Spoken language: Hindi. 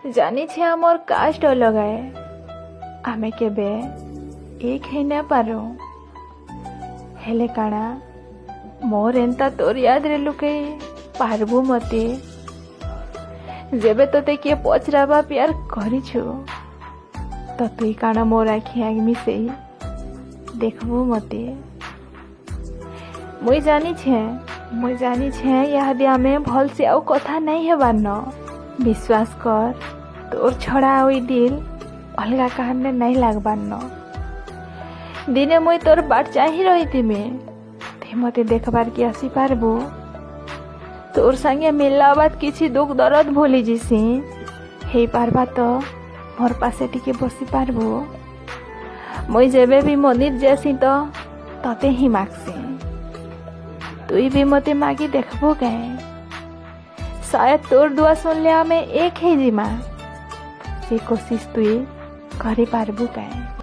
जानिछे आमर कास्ट अलग है, आमे केबे एक है ना पारो। हेले काना मोर एंता तोर याद रे लुके पारबू मते जेबे तोते किए पचराबा प्यार करिछु तो तुई काना मोर आखि आग मिसे देखबू मते। मुई जानी छे याद आमे भल से आउ कथा नहीं हेबार न। विश्वास कर तोर छड़ा ओई दिल अलगा कहने नहीं लागबार न। दिने मुई तोर बाट चाही रही तिमे ते मते देखबार की आसी पारबो। तोर संगे मिलला बाद किछि दुख दर्द भूली जिसी हे पारबा तो मोर पासे टिके बसी पारबो। मुई जेबे भी मंदिर जैसी तो तते ही मागसी तुई भी मते मागी देखबो गए। शायद तोर दुआ सुनले आमे एक ही जिमा से कोशिश तुई करी पारबो गए।